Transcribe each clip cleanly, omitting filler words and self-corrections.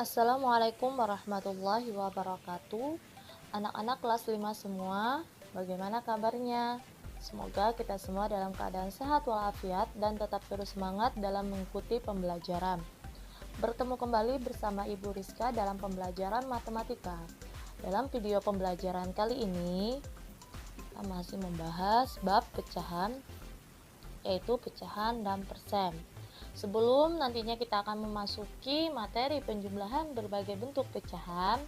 Assalamualaikum warahmatullahi wabarakatuh. Anak-anak kelas 5 semua, bagaimana kabarnya? Semoga kita semua dalam keadaan sehat walafiat dan tetap terus semangat dalam mengikuti pembelajaran. Bertemu kembali bersama Ibu Rizka dalam pembelajaran matematika. Dalam video pembelajaran kali ini, kita masih membahas bab pecahan, yaitu pecahan dan persen. Sebelum nantinya kita akan memasuki materi penjumlahan berbagai bentuk pecahan,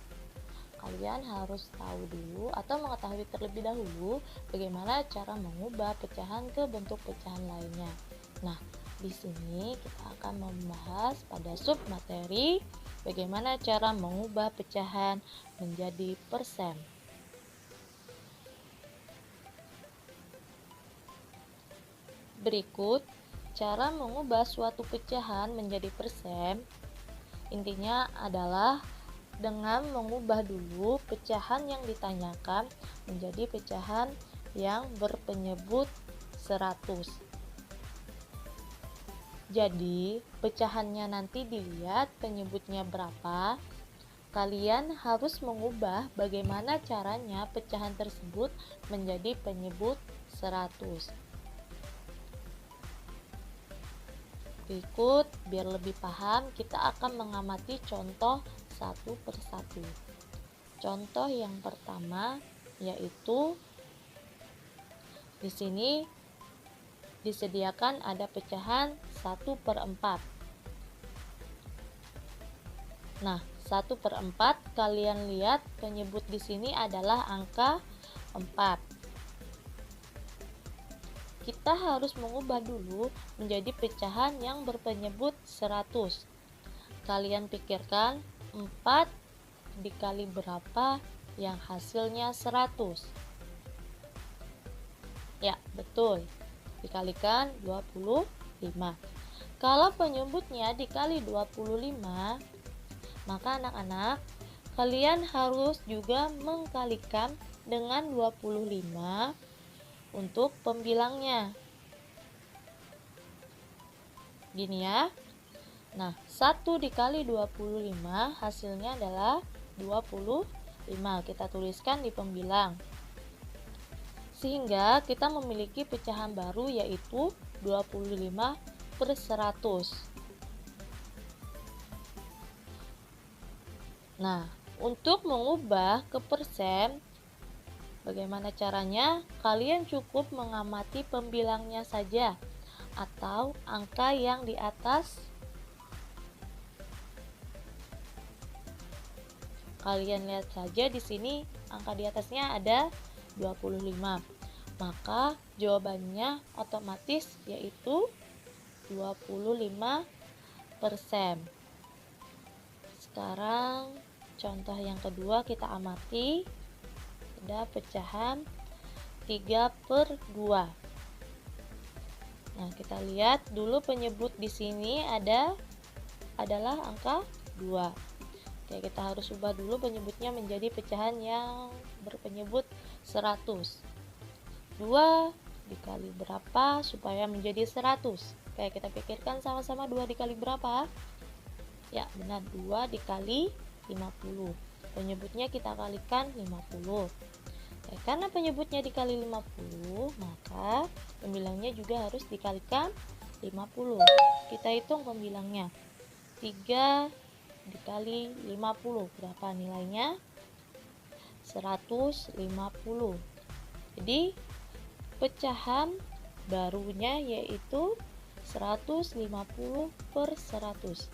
kalian harus tahu dulu atau mengetahui terlebih dahulu bagaimana cara mengubah pecahan ke bentuk pecahan lainnya. Nah, di sini kita akan membahas pada sub materi bagaimana cara mengubah pecahan menjadi persen. Berikut cara mengubah suatu pecahan menjadi persen. Intinya adalah dengan mengubah dulu pecahan yang ditanyakan menjadi pecahan yang berpenyebut 100. Jadi, pecahannya nanti dilihat penyebutnya berapa. Kalian harus mengubah bagaimana caranya pecahan tersebut menjadi penyebut 100. Berikut, biar lebih paham, kita akan mengamati contoh satu persatu. Contoh yang pertama yaitu di sini disediakan ada pecahan 1/4. Nah, 1/4 kalian lihat penyebut di sini adalah angka 4. Kita harus mengubah dulu menjadi pecahan yang berpenyebut 100. Kalian pikirkan 4 dikali berapa yang hasilnya 100? Ya, betul. Dikalikan 25. Kalau penyebutnya dikali 25, maka anak-anak kalian harus juga mengkalikan dengan 25 untuk pembilangnya. Gini ya. Nah, 1 dikali 25 hasilnya adalah 25. Kita tuliskan di pembilang. Sehingga kita memiliki pecahan baru yaitu 25/100. Nah, untuk mengubah ke persen, bagaimana caranya? Kalian cukup mengamati pembilangnya saja atau angka yang di atas. Kalian lihat saja di sini angka di atasnya ada 25. Maka jawabannya otomatis yaitu 25%. Sekarang contoh yang kedua kita amati. Ada pecahan 3/2. Nah, kita lihat dulu penyebut di sini adalah angka 2. Oke, kita harus ubah dulu penyebutnya menjadi pecahan yang berpenyebut 100. 2 dikali berapa supaya menjadi 100? Oke, kita pikirkan sama-sama 2 dikali berapa? Ya, benar, 2 dikali 50. Penyebutnya kita kalikan 50. Karena penyebutnya dikali 50, maka pembilangnya juga harus dikalikan 50. Kita hitung pembilangnya. 3 dikali 50, berapa nilainya? 150. Jadi, pecahan barunya yaitu 150/100.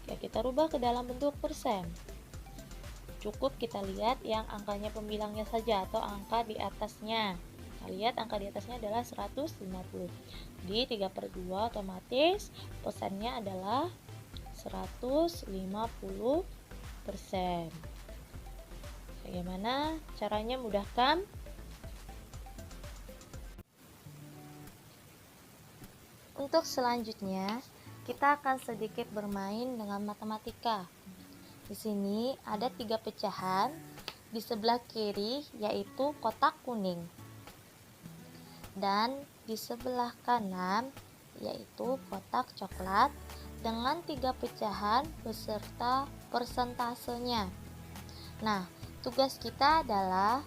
Oke, kita rubah ke dalam bentuk persen. Cukup kita lihat yang angkanya pembilangnya saja atau angka di atasnya. Kita lihat angka di atasnya adalah 150. Di 3/2 otomatis persennya adalah 150%. Bagaimana caranya? Mudahkan? Untuk selanjutnya, kita akan sedikit bermain dengan matematika. Di sini ada 3 pecahan di sebelah kiri yaitu kotak kuning. Dan di sebelah kanan yaitu kotak coklat dengan 3 pecahan beserta persentasenya. Nah, tugas kita adalah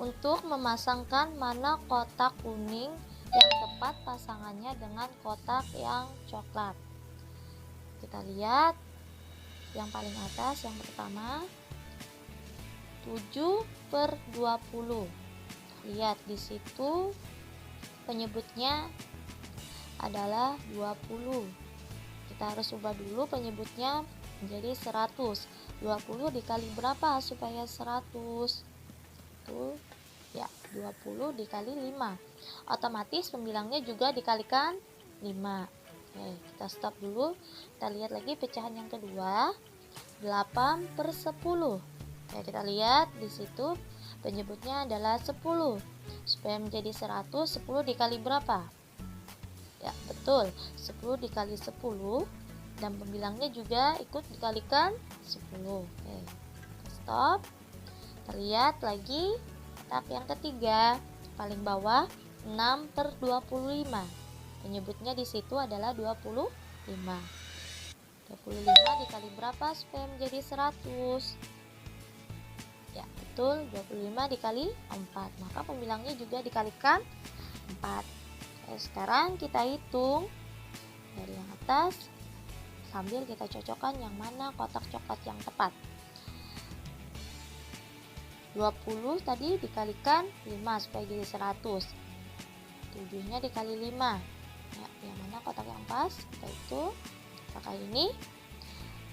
untuk memasangkan mana kotak kuning yang tepat pasangannya dengan kotak yang coklat. Kita lihat yang paling atas, yang pertama 7/20. Lihat di situ penyebutnya adalah 20. Kita harus ubah dulu penyebutnya menjadi 100. 20 dikali berapa supaya 100? Tuh, ya, 20 dikali 5. Otomatis pembilangnya juga dikalikan 5. Oke, kita stop dulu. Kita lihat lagi pecahan yang kedua, 8/10. Oke, kita lihat di situ penyebutnya adalah 10. Supaya menjadi 100, 10 dikali berapa? Ya, betul, 10 dikali 10, dan pembilangnya juga ikut dikalikan 10. Oke, kita stop. Kita lihat lagi kotak yang ketiga, paling bawah, 6/25. Penyebutnya di situ adalah 25. 25 dikali berapa supaya menjadi 100? Ya, betul, 25 dikali 4. Maka pembilangnya juga dikalikan 4. Sekarang kita hitung dari yang atas sambil kita cocokkan yang mana kotak coklat yang tepat. 20 tadi dikalikan 5 supaya jadi 100. 7-nya dikali 5. Ya, yang mana kotak yang pas? Yaitu kotak ini.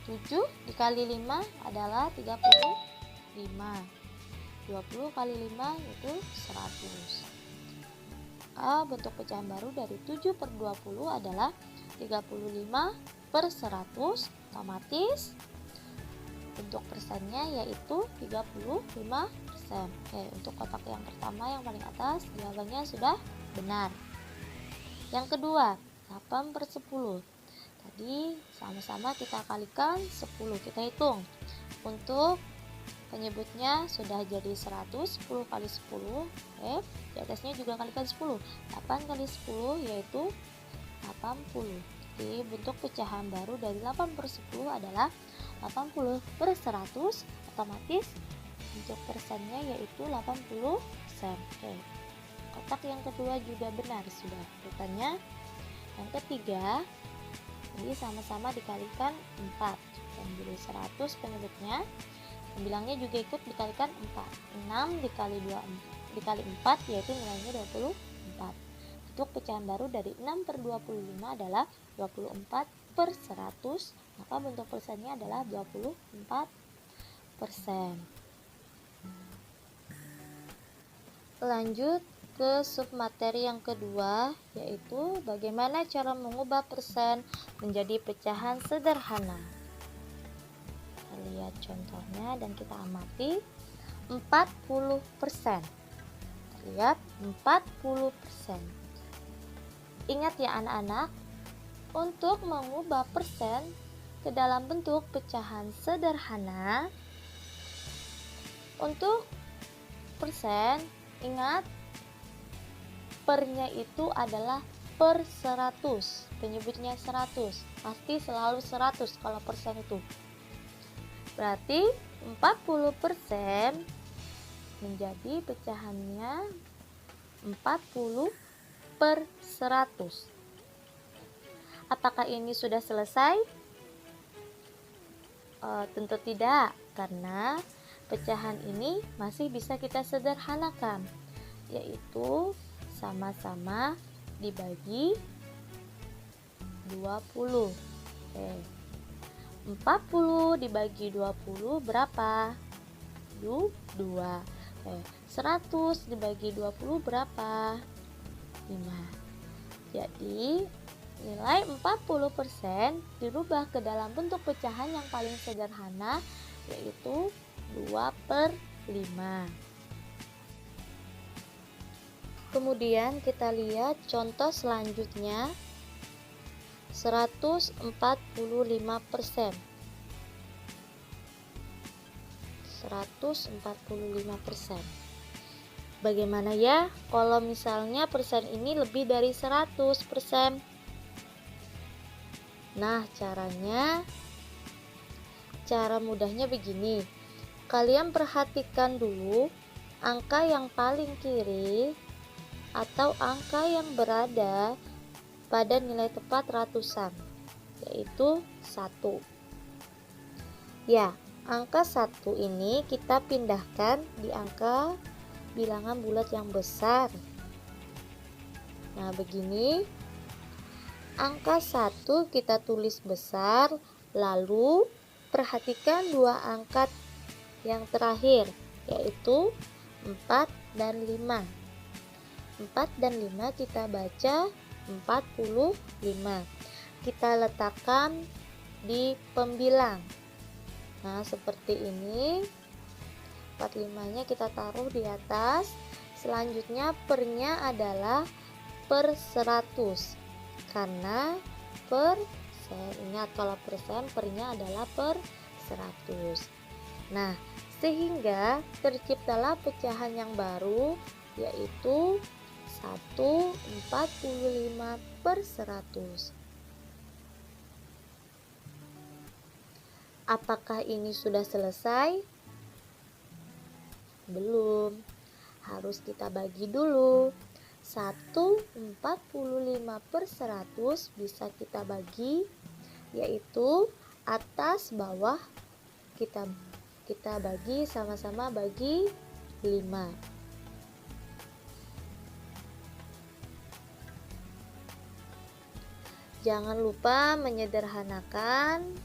7 dikali 5 adalah 35. 20 kali 5 yaitu 100. Bentuk pecahan baru dari 7/20 adalah 35/100. Otomatis bentuk persennya yaitu 35%. Oke, untuk kotak yang pertama yang paling atas jawabannya sudah benar. Yang kedua, 8/10. Tadi sama-sama kita kalikan 10. Kita hitung. Untuk penyebutnya sudah jadi 100, 10 kali 10, di atasnya juga kalikan 10. 8 kali 10 yaitu 80. Jadi bentuk pecahan baru dari 8/10 adalah 80/100. Otomatis bentuk persennya yaitu 80%. Oke. Kotak yang kedua juga benar sudah urutannya. Yang ketiga, jadi sama-sama dikalikan 4. Menjadi 100 penyebutnya. Pembilangnya juga ikut dikalikan 4. 6 dikali 4 yaitu nilainya 24. Bentuk pecahan baru dari 6/25 adalah 24/100. Maka bentuk persennya adalah 24%. Lanjut ke submateri yang kedua, yaitu bagaimana cara mengubah persen menjadi pecahan sederhana. Lihat contohnya dan kita amati. 40%. Lihat, 40%. Ingat ya anak-anak, untuk mengubah persen ke dalam bentuk pecahan sederhana, untuk persen, ingat pernya itu adalah per 100. Penyebutnya 100. Pasti selalu 100 kalau persen itu. Berarti 40% menjadi pecahannya 40/100. Apakah ini sudah selesai? Tentu tidak, karena pecahan ini masih bisa kita sederhanakan, yaitu sama-sama dibagi 20. Oke. 40 dibagi 20 berapa? 2. 100 dibagi 20 berapa? 5. Jadi nilai 40% dirubah ke dalam bentuk pecahan yang paling sederhana, yaitu 2/5. Kemudian kita lihat contoh selanjutnya. 145%. 145%. Bagaimana ya kalau misalnya persen ini lebih dari 100%? Nah, cara mudahnya begini. Kalian perhatikan dulu angka yang paling kiri atau angka yang berada pada nilai tepat ratusan, yaitu 1. Ya, angka 1 ini kita pindahkan di angka bilangan bulat yang besar. Nah, begini. Angka 1 kita tulis besar, lalu perhatikan dua angka yang terakhir, yaitu 4 dan 5. 4 dan 5 kita baca 45. Kita letakkan di pembilang. Nah, seperti ini. 45-nya kita taruh di atas. Selanjutnya pernya adalah per 100. Karena persen, ingat kalau persen pernya adalah per 100. Nah, sehingga terciptalah pecahan yang baru, yaitu 1,45 per 100. Apakah ini sudah selesai? Belum. Harus kita bagi dulu. 1,45 per 100 bisa kita bagi, yaitu atas bawah kita bagi, sama-sama bagi 5. Jangan lupa menyederhanakan,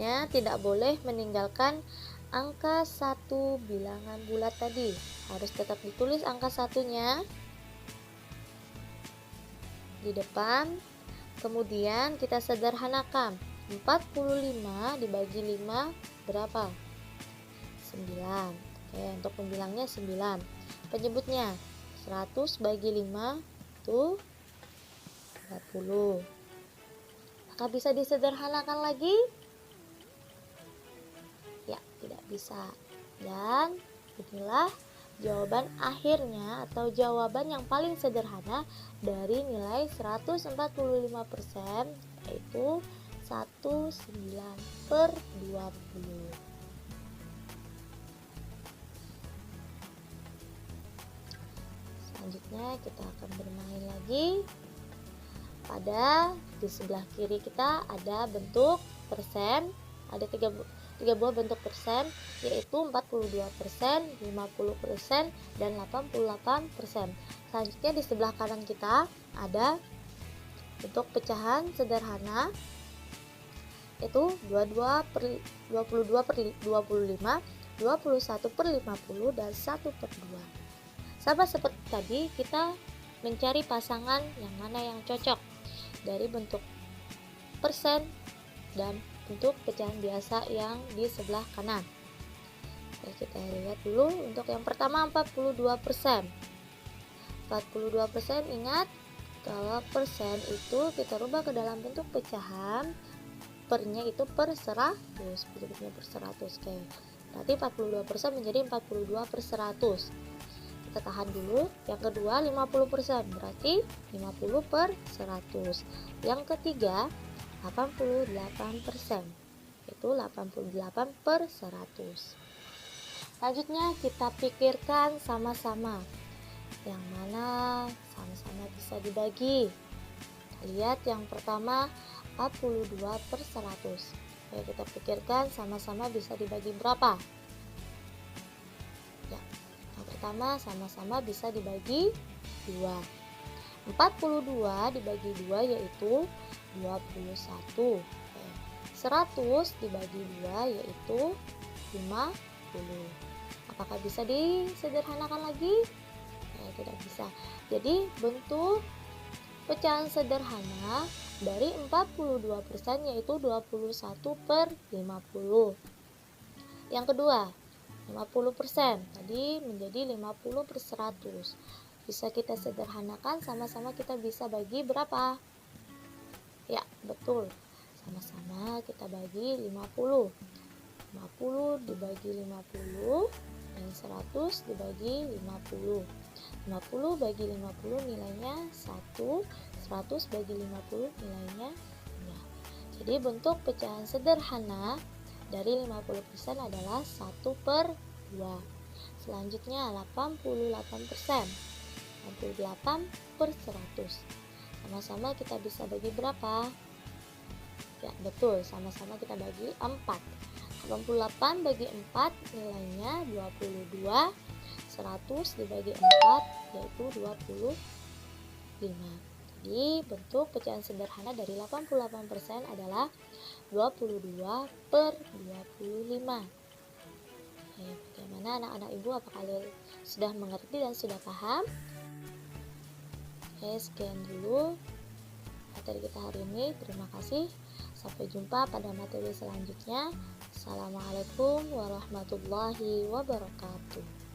ya, tidak boleh meninggalkan angka 1 bilangan bulat tadi. Harus tetap ditulis angka 1-nya di depan. Kemudian kita sederhanakan. 45 dibagi 5 berapa? 9. Oke, untuk pembilangnya 9. Penyebutnya 100 bagi 5 itu 20. Apakah bisa disederhanakan lagi? Ya, tidak bisa. Dan inilah jawaban akhirnya atau jawaban yang paling sederhana dari nilai 145%, yaitu 19 per 20. Selanjutnya kita akan bermain lagi. Di sebelah kiri kita ada bentuk persen, ada tiga buah bentuk persen, yaitu 42%, 50%, dan 88%. Selanjutnya di sebelah kanan kita ada bentuk pecahan sederhana, yaitu 22 per 22 per 25, 21 per 50, dan 1 per 2. Sama seperti tadi, kita mencari pasangan yang mana yang cocok dari bentuk persen dan bentuk pecahan biasa yang di sebelah kanan. Oke, kita lihat dulu untuk yang pertama 42%. 42%, ingat kalau persen itu kita rubah ke dalam bentuk pecahan, pernya itu per 100, bentuknya per 100. Oke, berarti 42% menjadi 42 per 100. Kita tahan dulu. Yang kedua 50%, berarti 50 per 100. Yang ketiga 88%, itu 88 per 100. Selanjutnya kita pikirkan sama-sama yang mana sama-sama bisa dibagi. Lihat yang pertama 42 per 100. Oke, kita pikirkan sama-sama bisa dibagi berapa. Ya, yang pertama sama-sama bisa dibagi 2. 42 dibagi 2 yaitu 21. 100 dibagi 2 yaitu 50. Apakah bisa disederhanakan lagi? Tidak bisa. Jadi bentuk pecahan sederhana dari 42% yaitu 21 per 50. Yang kedua 50%, tadi menjadi 50 per 100. Bisa kita sederhanakan, sama-sama kita bisa bagi berapa? Ya, betul. Sama-sama kita bagi 50. 50 dibagi 50 dan 100 dibagi 50. 50 bagi 50 nilainya 1, 100 bagi 50 nilainya 2. Jadi bentuk pecahan sederhana dari 50% adalah 1/2. Selanjutnya 88%. 88/100. Sama-sama kita bisa bagi berapa? Ya, betul, sama-sama kita bagi 4. 88 bagi 4 nilainya 22. 100 dibagi 4 yaitu 25. Jadi bentuk pecahan sederhana dari 88% adalah 22/25. Oke, bagaimana anak-anak ibu? Apakah kalian sudah mengerti dan sudah paham? Oke, sekian dulu materi kita hari ini. Terima kasih. Sampai jumpa pada materi selanjutnya. Assalamualaikum warahmatullahi wabarakatuh.